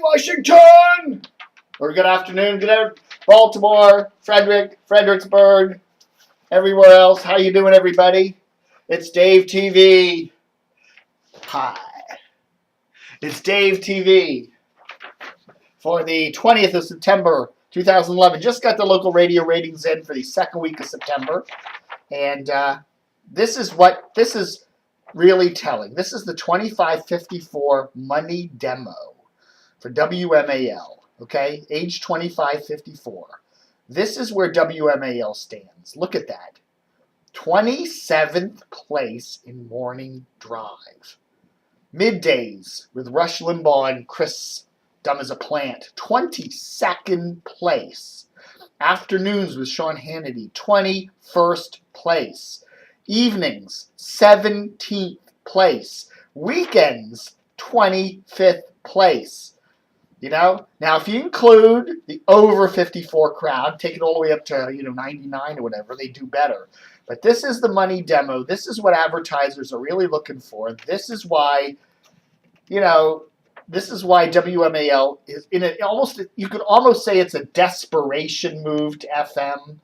Washington! Or good afternoon, Baltimore, Fredericksburg, everywhere else. How you doing, everybody? It's Dave TV. Hi. It's Dave TV for the 20th of September, 2011. Just got the local radio ratings in for the second week of September. And this is really telling. This is the 2554 money demo for WMAL, okay? Age 2554. This is where WMAL stands. Look at that. 27th place in morning drive. Middays with Rush Limbaugh and Chris Dumb as a Plant. 22nd place. Afternoons with Sean Hannity. 21st place. Evenings, 17th place. Weekends, 25th place. You know, now if you include the over 54 crowd, take it all the way up to 99 or whatever, they do better. But this is the money demo. This is what advertisers are really looking for. This is why, this is why WMAL is in it. You could almost say it's a desperation move to FM.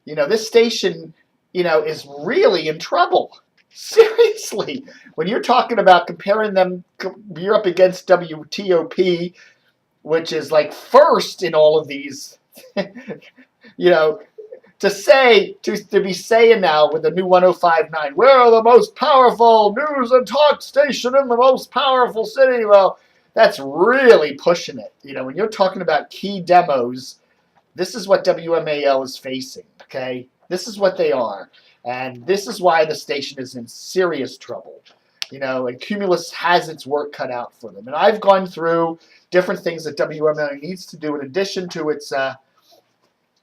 This station, is really in trouble. Seriously, when you're talking about comparing them, you're up against WTOP, which is like first in all of these, to be saying now with the new 105.9, we're the most powerful news and talk station in the most powerful city. Well, that's really pushing it. When you're talking about key demos, this is what WMAL is facing, okay? This is what they are. And this is why the station is in serious trouble. And Cumulus has its work cut out for them. And I've gone through different things that WMAL needs to do in addition to its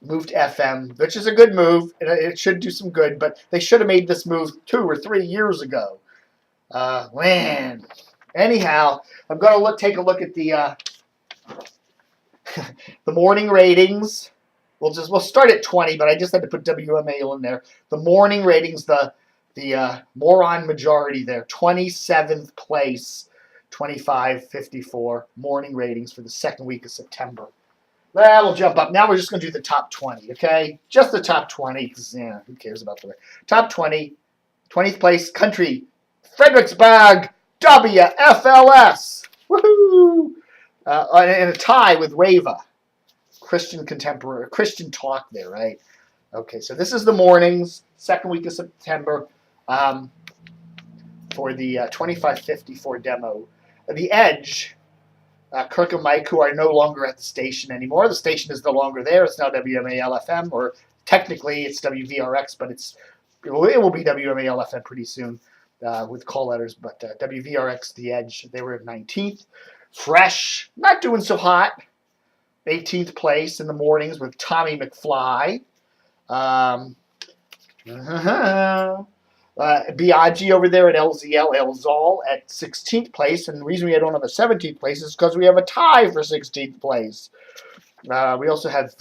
move to FM, which is a good move. And it should do some good, but they should have made this move 2 or 3 years ago. Man. Anyhow, I'm going to take a look at the the morning ratings. We'll start at 20, but I just had to put WMAL in there. The morning ratings, the moron majority there, 27th place, 2554 morning ratings for the second week of September. Well, we'll jump up. Now we're just going to do the top 20, okay? Just the top 20, because, who cares about the top 20. 20th place, country, Fredericksburg, WFLS. Woohoo! And a tie with WAVA. Christian contemporary, Christian talk there, right? Okay, so this is the mornings, second week of September, for the 2554 demo. The Edge, Kirk and Mike, who are no longer at the station anymore. The station is no longer there. It's now WMAL-FM, or technically it's WVRX, but it will be WMAL-FM pretty soon with call letters. But WVRX, The Edge, they were at 19th. Fresh, not doing so hot. 18th place in the mornings with Tommy McFly. Biaggi over there at LZL, Elzal at 16th place. And the reason we don't have a 17th place is because we have a tie for 16th place. We also have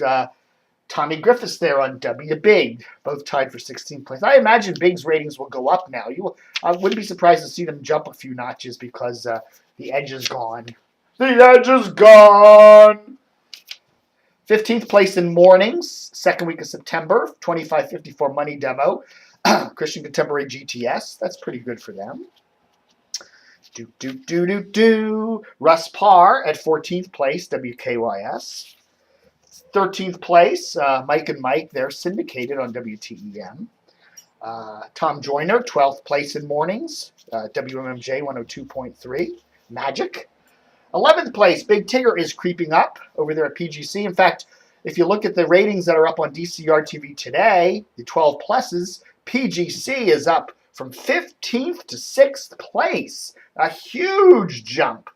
Tommy Griffiths there on W Big, both tied for 16th place. I imagine Big's ratings will go up now. I wouldn't be surprised to see them jump a few notches because the Edge is gone. The Edge is gone! 15th place in mornings, second week of September, 2554 money demo. Christian Contemporary GTS, that's pretty good for them. Russ Parr at 14th place, WKYS. 13th place, Mike and Mike, they're syndicated on WTEM. Tom Joyner, 12th place in mornings, WMMJ 102.3, Magic. 11th place, Big Tigger is creeping up over there at PGC. In fact, if you look at the ratings that are up on DCR TV today, the 12 pluses, PGC is up from 15th to 6th place. A huge jump.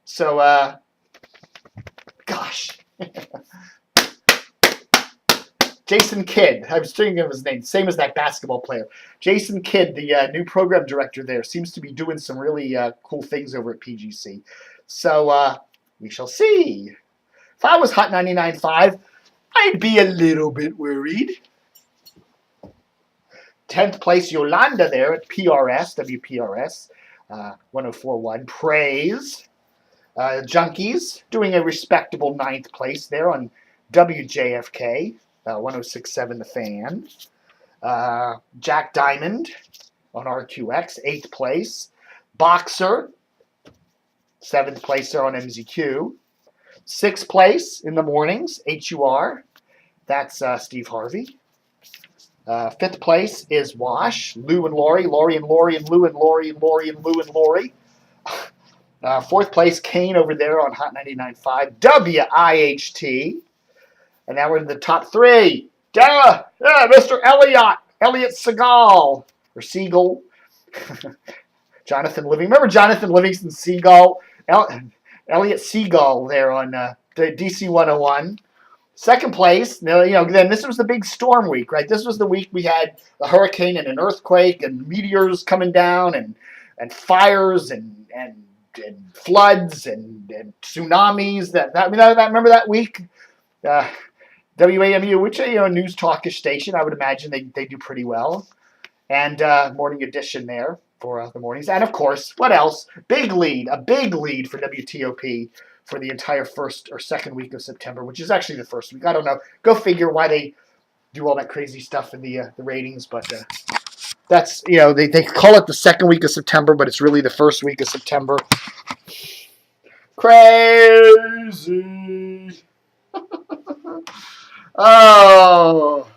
So, gosh. Jason Kidd, I was thinking of his name, same as that basketball player. Jason Kidd, the new program director there, seems to be doing some really cool things over at PGC. So, we shall see. If I was Hot 99.5, I'd be a little bit worried. 10th place, Yolanda there at PRS, WPRS, 104.1. Praise. Junkies doing a respectable 9th place there on WJFK, 106.7 The Fan. Jack Diamond on RQX, 8th place. Boxer, 7th place there on MZQ. 6th place in the mornings, HUR. That's Steve Harvey. 5th place is Wash, Lou and Lori, Lori and Lori and Lou and Lori and Lori and Lou and Lori. 4th place, Kane over there on Hot 99.5, WIHT. And now we're in the top 3. Mr. Elliot Seagal, or Siegel. Jonathan Living. Remember Jonathan Livingston Seagal? Elliot Seagal there on DC 101. 2nd place, then this was the big storm week, right? This was the week we had a hurricane and an earthquake and meteors coming down and fires and floods and tsunamis. Remember that week? WAMU, which a news talkish station, I would imagine they do pretty well. And Morning Edition there for the mornings. And of course, what else? A big lead for WTOP for the entire 1st or 2nd week of September, which is actually the 1st week. I don't know. Go figure why they do all that crazy stuff in the ratings, but that's, they call it the 2nd week of September, but it's really the 1st week of September. Crazy. Oh.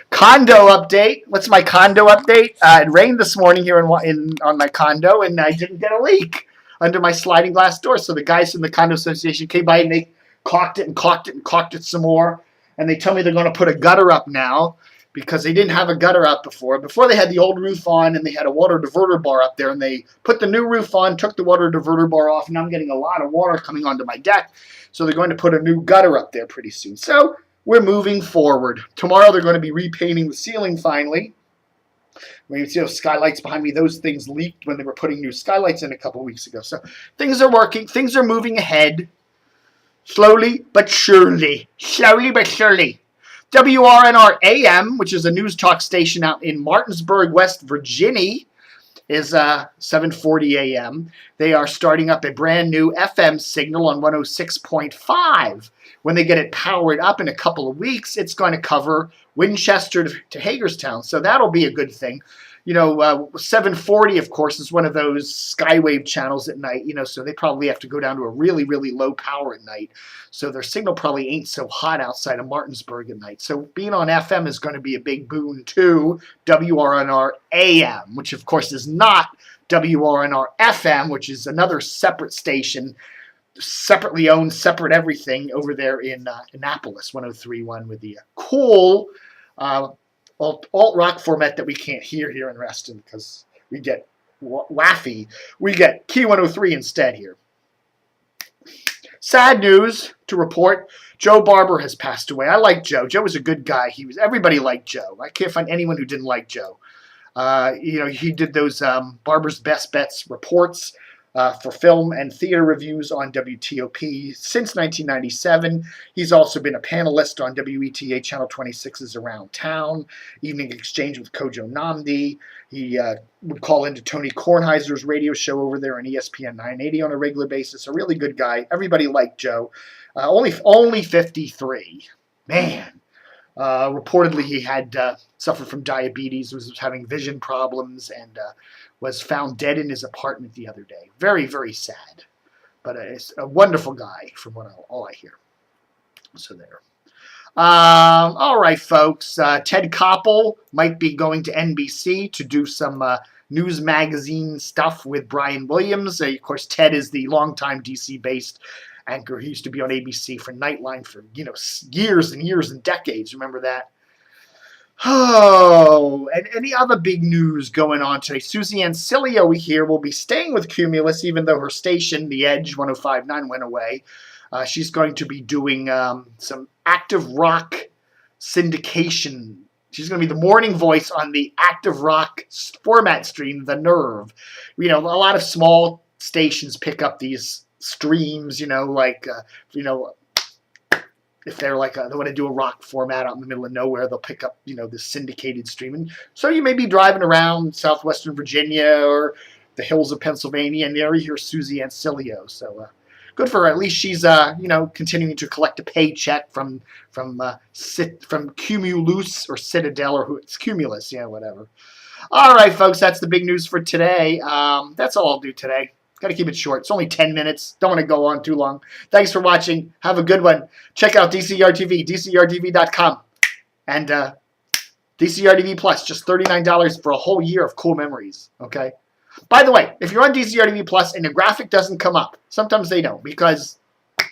Condo update. What's my condo update? It rained this morning here on my condo, and I didn't get a leak under my sliding glass door. So the guys from the condo association came by and they caulked it some more. And they tell me they're going to put a gutter up now because they didn't have a gutter up before. Before they had the old roof on and they had a water diverter bar up there, and they put the new roof on, took the water diverter bar off, and I'm getting a lot of water coming onto my deck. So they're going to put a new gutter up there pretty soon. So we're moving forward. Tomorrow they're going to be repainting the ceiling finally. When you see those skylights behind me, those things leaked when they were putting new skylights in a couple of weeks ago. So things are working. Things are moving ahead. Slowly but surely. WRNR AM, which is a news talk station out in Martinsburg, West Virginia, is 7:40 a.m. They are starting up a brand new FM signal on 106.5. When they get it powered up in a couple of weeks, it's going to cover Winchester to Hagerstown. So that'll be a good thing. 740, of course, is one of those skywave channels at night, so they probably have to go down to a really, really low power at night. So their signal probably ain't so hot outside of Martinsburg at night. So being on FM is going to be a big boon to WRNR AM, which of course is not WRNR FM, which is another separate station, separately owned, separate everything over there in Annapolis, 103.1 with the cool alt-rock format that we can't hear here in Reston because we get waffy. We get Key 103 instead here. Sad news to report. Joe Barber has passed away. I like Joe. Joe was a good guy. Everybody liked Joe. I can't find anyone who didn't like Joe. He did those Barber's Best Bets reports for film and theater reviews on WTOP since 1997. He's also been a panelist on WETA Channel 26's Around Town, Evening Exchange with Kojo Namdi. He would call into Tony Kornheiser's radio show over there on ESPN 980 on a regular basis. A really good guy. Everybody liked Joe. Only 53. Man. Reportedly, he had suffered from diabetes, was having vision problems, and was found dead in his apartment the other day. Very, very sad. But it's a wonderful guy from all I hear. So there. All right, folks. Ted Koppel might be going to NBC to do some news magazine stuff with Brian Williams. Of course, Ted is the longtime DC-based anchor. He used to be on ABC for Nightline for years and years and decades. Remember that? Oh, and any other big news going on today? Susie Ancilio, we hear, will be staying with Cumulus, even though her station, The Edge 105.9, went away. She's going to be doing some active rock syndication. She's going to be the morning voice on the active rock format stream, The Nerve. A lot of small stations pick up these streams, if they're they want to do a rock format out in the middle of nowhere, they'll pick up, this syndicated stream. And so you may be driving around southwestern Virginia or the hills of Pennsylvania, and there you hear Susie Ancilio. So Good for her. At least she's continuing to collect a paycheck from Cumulus or Citadel or who it's Cumulus, yeah, whatever. All right, folks, that's the big news for today. That's all I'll do today. Got to keep it short. It's only 10 minutes. Don't want to go on too long. Thanks for watching. Have a good one. Check out DCR TV, DCRTV.com. And DCR TV Plus, just $39 for a whole year of cool memories. Okay? By the way, if you're on DCR TV Plus and the graphic doesn't come up, sometimes they don't because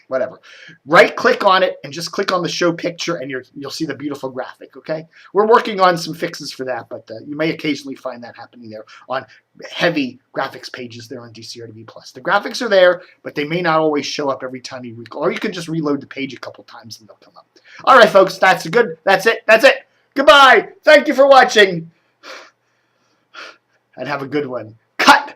whatever. Right-click on it and just click on the show picture and you'll see the beautiful graphic, okay? We're working on some fixes for that, but you may occasionally find that happening there on heavy graphics pages there on DCR TV Plus. The graphics are there, but they may not always show up every time you or you can just reload the page a couple times and they'll come up. All right, folks, that's it. Goodbye. Thank you for watching. And have a good one. Cut.